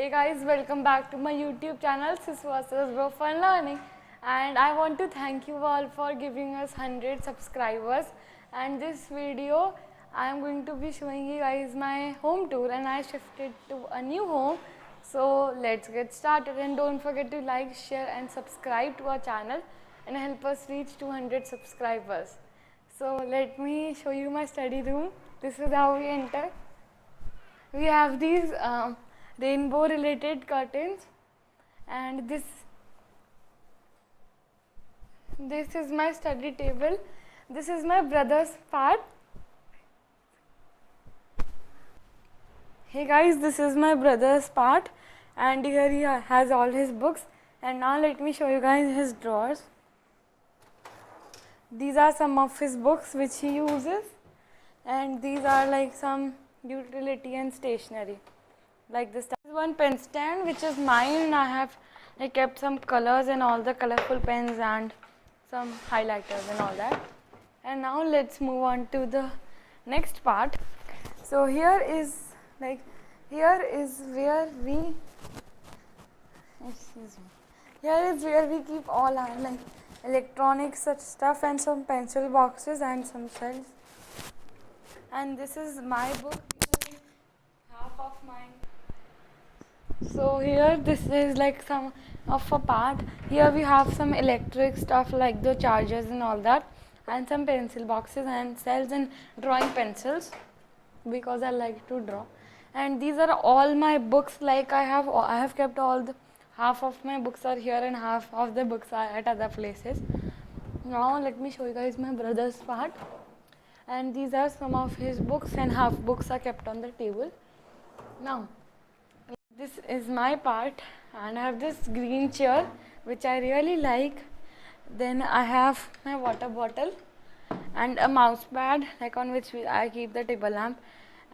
Hey guys, welcome back to my YouTube channel Siswasa's Bro Fun Learning, and I want to thank you all for giving us 100 subscribers. And this video I am going to be showing you guys my home tour, and I shifted to a new home. So let's get started, and don't forget to like, share and subscribe to our channel and help us reach 200 subscribers. So let me show you my study room. This is how we enter. We have these rainbow related curtains, and this is my study table. This is my brother's part. Hey guys, this is my brother's part, and here he has all his books. And now let me show you guys his drawers. These are some of his books which he uses, and these are like some utility and stationery. Like this one pen stand which is mine. I kept some colors and all the colorful pens and some highlighters and all that. And now let's move on to the next part. So here is where we keep all our electronic such stuff, and some pencil boxes and some shells. And this is my book, half of mine. So here this is like some of a part. Here we have some electric stuff like the chargers and all that, and some pencil boxes and cells and drawing pencils because I like to draw. And these are all my books. Like I have kept all the half of my books are here and half of the books are at other places. Now let me show you guys my brother's part. And these are some of his books, and half books are kept on the table. Now this is my part, and I have this green chair which I really like. Then I have my water bottle and a mouse pad on which I keep the table lamp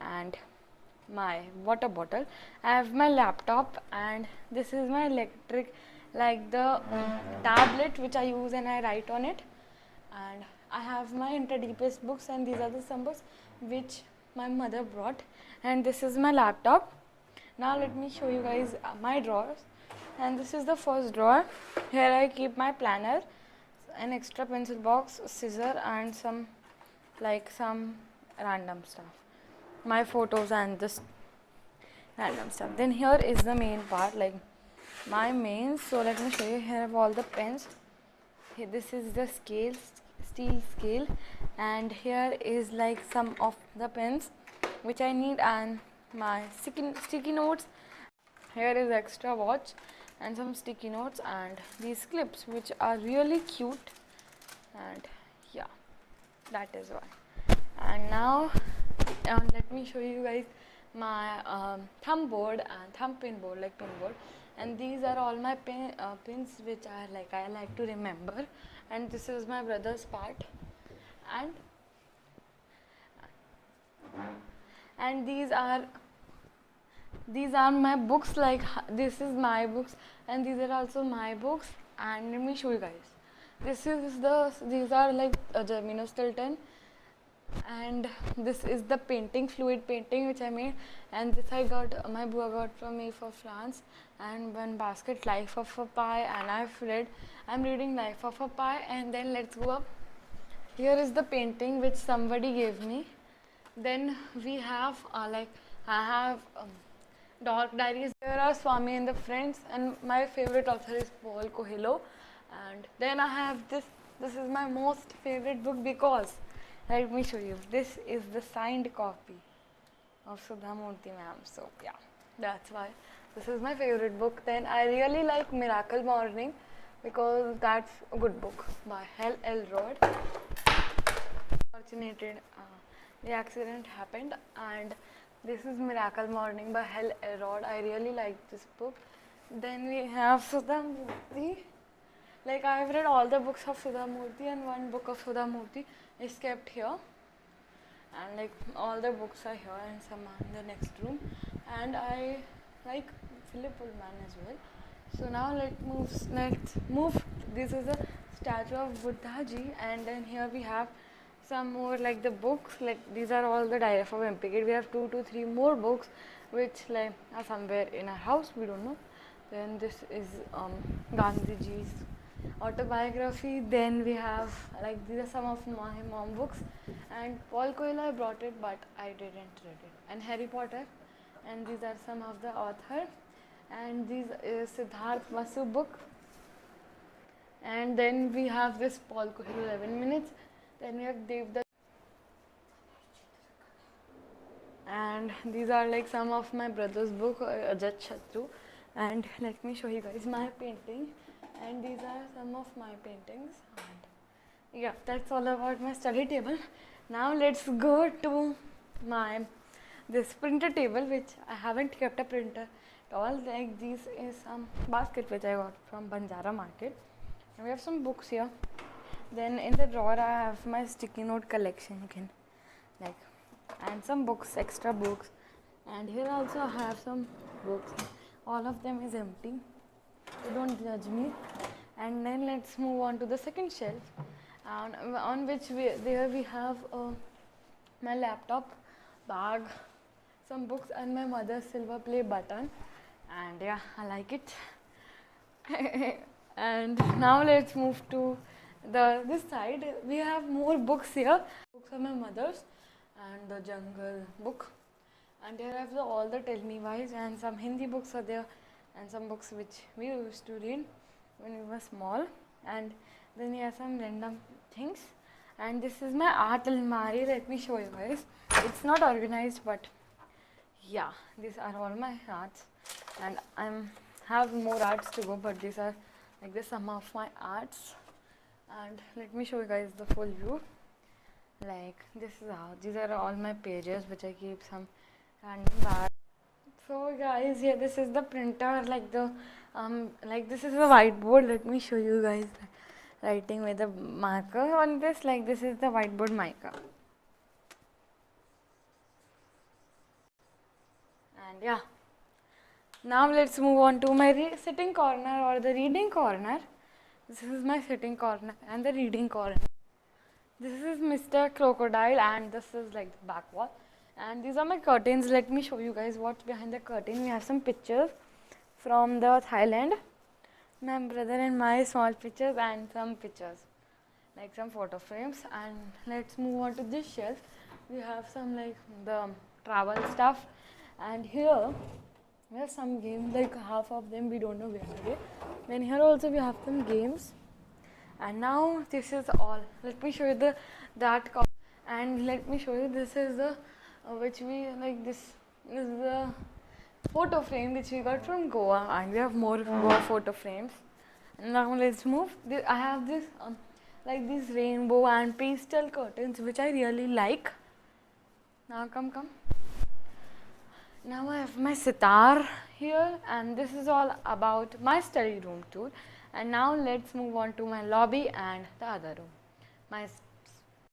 and my water bottle. I have my laptop, and this is my electric the tablet which I use and I write on it. And I have my InterDPS books, and these are the some books which my mother brought. And this is my laptop. Now let me show you guys my drawers. And this is the first drawer. Here I keep my planner, an extra pencil box, scissor and some random stuff, my photos and this random stuff. Then here is the main part, my main. So let me show you. Here I have all the pens. Here, this is the steel scale, and here is some of the pens which I need, and my sticky notes. Here is extra watch and some sticky notes and these clips which are really cute. And yeah, that is why. And now let me show you guys my thumb board and thumb pin board, pin board. And these are all my pins which I like to remember. And this is my brother's part. And these are my books. This is my books, and these are also my books. And let me show you guys. These are Germino Stilton, and this is the painting, fluid painting which I made. And this my Bua got from me for France. And one basket, Life of a Pi, and I'm reading Life of a Pi. And then let's go up. Here is the painting which somebody gave me. Then we have I have Dark Diaries. There are Swami and the Friends, and my favorite author is Paul Coelho. And then I have this is my most favorite book because, let me show you, this is the signed copy of Sudha Murthy ma'am. So yeah, that's why this is my favorite book. Then I really like Miracle Morning because that's a good book by Hal Elrod. Fortunately, the accident happened, and this is Miracle Morning by Hal Elrod. I really like this book. Then we have Sudha Murthy. I have read all the books of Sudha Murthy, and one book of Sudha Murthy is kept here. And all the books are here, and some are in the next room. And I like Philip Pullman as well. So now let's move. This is a statue of Buddha ji, and then here we have some more like the books, like these are all the Diary of a Wimpy Kid. We have 2 to 3 more books which like are somewhere in our house, we don't know. Then this is Gandhiji's autobiography. Then we have like these are some of my mom books, and Paul Coelho I brought it but I didn't read it, and Harry Potter, and these are some of the author, and these is Siddharth Masu book, and then we have this Paul Coelho 11 minutes, then we have Devdutt, and these are like some of my brother's book, Ajat Shatru, and let me show you guys my painting, and these are some of my paintings, and yeah, that's all about my study table. Now let's go to my this printer table, which I haven't kept a printer at all. Like this is some basket which I got from Banjara market, and we have some books here. Then in the drawer I have my sticky note collection again, like, and some books, extra books, and here also I have some books. All of them is empty, so don't judge me. And then let's move on to the second shelf, on which there we have my laptop, bag, some books, and my mother's silver play button, and yeah, I like it. And now let's move to this side. We have more books here. Books are my mother's, and the jungle book, and here I have all the Tell Me Whys, and some Hindi books are there, and some books which we used to read when we were small, and then we have some random things. And this is my art almari. Let me show you guys. It's not organized, but yeah, these are all my arts, and I have more arts to go, but these are like the sum of my arts. And let me show you guys the full view. Like this is how these are all my pages which I keep some random art. So guys, yeah, this is the printer, like the like this is the whiteboard. Let me show you guys writing with a marker on this. Like this is the whiteboard marker. And yeah, now let's move on to my sitting corner or the reading corner. This is my sitting corner and the reading corner. This is Mr. Crocodile, and this is like the back wall. And these are my curtains. Let me show you guys what's behind the curtain. We have some pictures from the Thailand. My brother and my small pictures, and some pictures, like some photo frames. And let's move on to this shelf. We have some like the travel stuff, and here we have some games, like half of them we don't know where are they. Then here also we have some games. And now this is all. Let me show you and let me show you, this is the which we like, this is the photo frame which we got from Goa, and we have more Goa photo frames. And now let's move. I have this like these rainbow and pastel curtains which I really like. Now come. Now I have my sitar here, and this is all about my study room tour. And now let's move on to my lobby and the other room, my